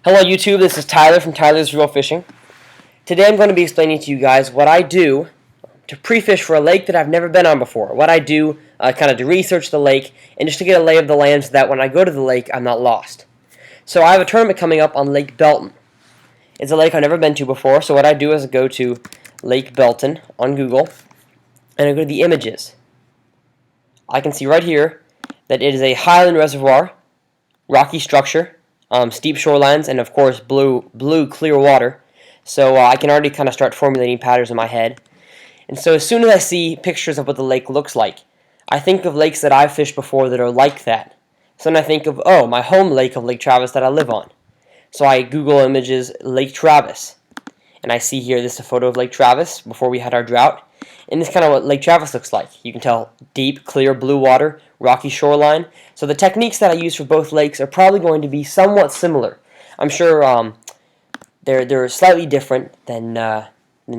Hello YouTube, this is Tyler from TylersReelFishing. Today I'm going to be explaining to you guys what I do to pre-fish for a lake that I've never been on before. What I do kind of to research the lake and just to get a lay of the land so that when I go to the lake I'm not lost. So I have a tournament coming up on Lake Belton. It's a lake I've never been to before, so what I do is I go to Lake Belton on Google and I go to the images. I can see right here that it is a highland reservoir, rocky structure, steep shorelines, and of course blue clear water. So I can already kind of start formulating patterns in my head. And so as soon as I see pictures of what the lake looks like, I think of lakes that I've fished before that are like that. So then I think of, oh, my home lake of Lake Travis that I live on. So I Google images Lake Travis. And I see here, this is a photo of Lake Travis before we had our drought. And this is kind of what Lake Travis looks like. You can tell deep, clear blue water, rocky shoreline. So the techniques that I use for both lakes are probably going to be somewhat similar. I'm sure they're slightly different than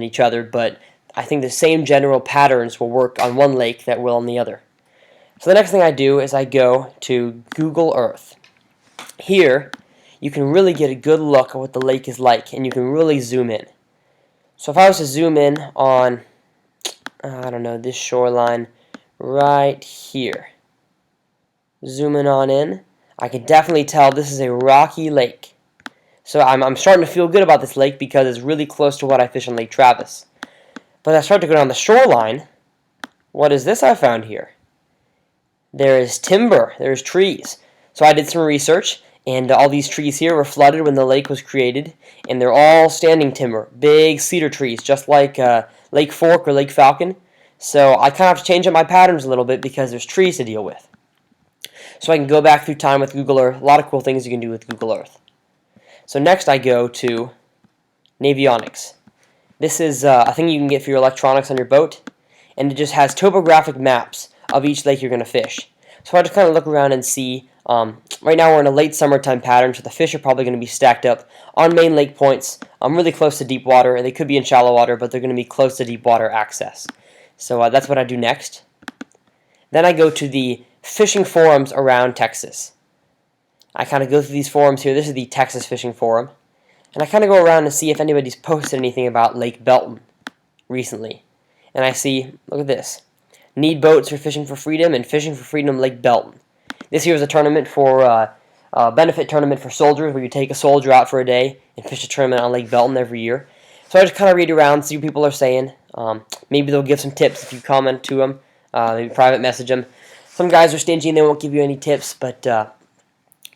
each other, but I think the same general patterns will work on one lake that will on the other. So the next thing I do is I go to Google Earth. Here, you can really get a good look at what the lake is like, and you can really zoom in. So if I was to zoom in on, I don't know, this shoreline right here, zooming on in, I can definitely tell this is a rocky lake. So I'm starting to feel good about this lake because it's really close to what I fish on Lake Travis. But as I start to go down the shoreline, what is this I found here? There is timber, there's trees. So I did some research, and all these trees here were flooded when the lake was created, and they're all standing timber, big cedar trees, just like Lake Fork or Lake Falcon. So I kind of have to change up my patterns a little bit because there's trees to deal with. So I can go back through time with Google Earth. A lot of cool things you can do with Google Earth. So next I go to Navionics. This is a thing you can get for your electronics on your boat, and it just has topographic maps of each lake you're going to fish. So I just kind of look around and see, right now we're in a late summertime pattern, so the fish are probably going to be stacked up on main lake points, really close to deep water, and they could be in shallow water, but they're going to be close to deep water access. So that's what I do next. Then I go to the fishing forums around Texas. I kind of go through these forums here. This is the Texas Fishing Forum. And I kind of go around and see if anybody's posted anything about Lake Belton recently. And I see, look at this. Need boats for fishing for freedom and fishing for freedom Lake Belton. This year is a tournament for, a benefit tournament for soldiers where you take a soldier out for a day and fish a tournament on Lake Belton every year. So I just kind of read around, see what people are saying. Maybe they'll give some tips if you comment to them. Maybe private message them. Some guys are stingy and they won't give you any tips, but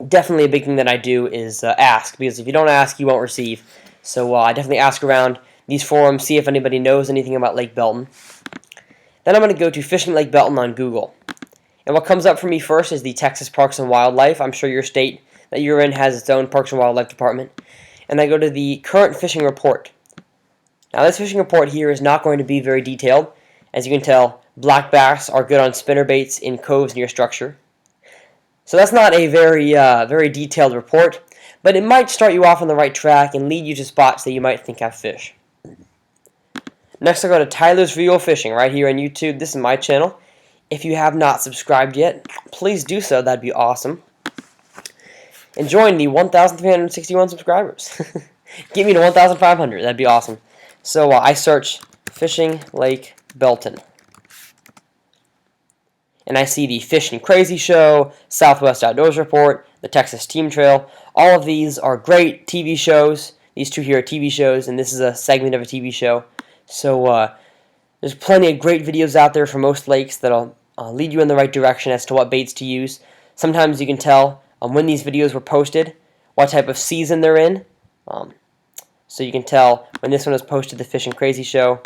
definitely a big thing that I do is ask, because if you don't ask, you won't receive. So I definitely ask around these forums, see if anybody knows anything about Lake Belton. Then I'm going to go to Fishing Lake Belton on Google. And what comes up for me first is the Texas Parks and Wildlife. I'm sure your state that you're in has its own Parks and Wildlife department. And I go to the current fishing report. Now this fishing report here is not going to be very detailed. As you can tell, black bass are good on spinnerbaits in coves near structure. So that's not a very detailed report, but it might start you off on the right track and lead you to spots that you might think have fish. Next I'll go to TylersReelFishing right here on YouTube. This is my channel. If you have not subscribed yet, please do so. That'd be awesome. And join the 1,361 subscribers. Get me to 1,500. That'd be awesome. So I search Fishing Lake Belton. And I see the Fishing Crazy Show, Southwest Outdoors Report, the Texas Team Trail. All of these are great TV shows. These two here are TV shows, and this is a segment of a TV show. So there's plenty of great videos out there for most lakes that'll lead you in the right direction as to what baits to use. Sometimes you can tell when these videos were posted, what type of season they're in. So you can tell when this one was posted, the Fishing Crazy Show,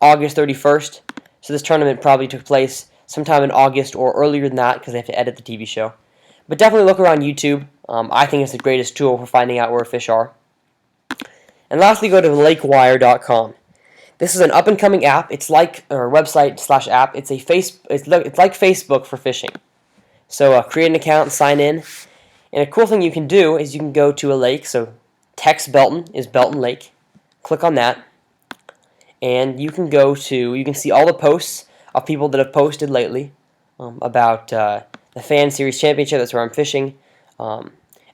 August 31st. So this tournament probably took place sometime in August or earlier than that because they have to edit the TV show. But definitely look around YouTube. I think it's the greatest tool for finding out where fish are. And lastly, go to LakeWire.com. This is an up-and-coming app. It's like a website/app. It's like Facebook for fishing. So create an account and sign in. And a cool thing you can do is you can go to a lake. So text Belton is Belton Lake. Click on that, and you can see all the posts of people that have posted lately about the Fan Series Championship. That's where I'm fishing.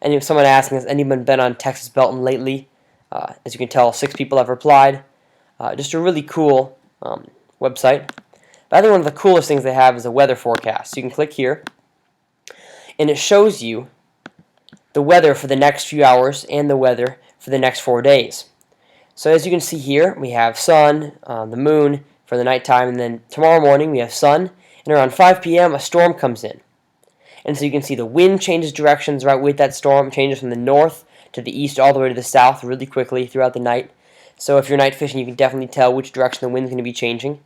And if someone asking, has anyone been on Texas Belton lately? As you can tell, 6 people have replied. Just a really cool website. But I think one of the coolest things they have is a weather forecast. So you can click here, and it shows you the weather for the next few hours and the weather for the next 4 days. So as you can see here, we have sun, the moon for the nighttime, and then tomorrow morning we have sun, and around 5 p.m. a storm comes in. And so you can see the wind changes directions right with that storm, changes from the north to the east all the way to the south really quickly throughout the night. So if you're night fishing, you can definitely tell which direction the wind's going to be changing.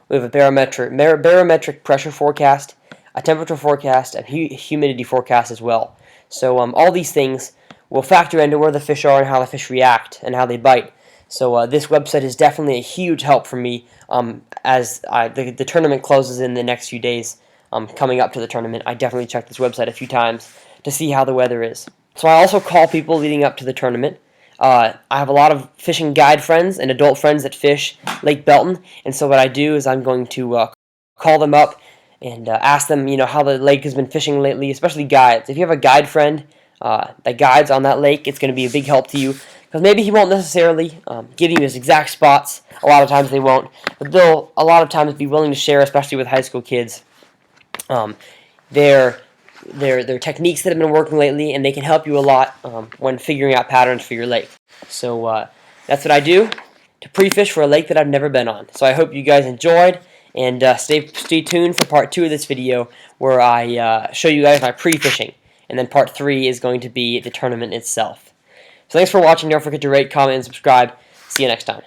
We have a barometric pressure forecast, a temperature forecast, and humidity forecast as well. So all these things will factor into where the fish are and how the fish react and how they bite. So this website is definitely a huge help for me as the tournament closes in the next few days. Coming up to the tournament, I definitely check this website a few times to see how the weather is. So I also call people leading up to the tournament. I have a lot of fishing guide friends and adult friends that fish Lake Belton, and so what I do is I'm going to call them up and ask them, how the lake has been fishing lately, especially guides. If you have a guide friend that guides on that lake, it's going to be a big help to you, because maybe he won't necessarily give you his exact spots. A lot of times they won't, but they'll a lot of times be willing to share, especially with high school kids. Their techniques that have been working lately, and they can help you a lot when figuring out patterns for your lake. So that's what I do to pre-fish for a lake that I've never been on. So I hope you guys enjoyed, and stay tuned for part 2 of this video, where I show you guys my pre-fishing, and then part 3 is going to be the tournament itself. So thanks for watching. Don't forget to rate, comment, and subscribe. See you next time.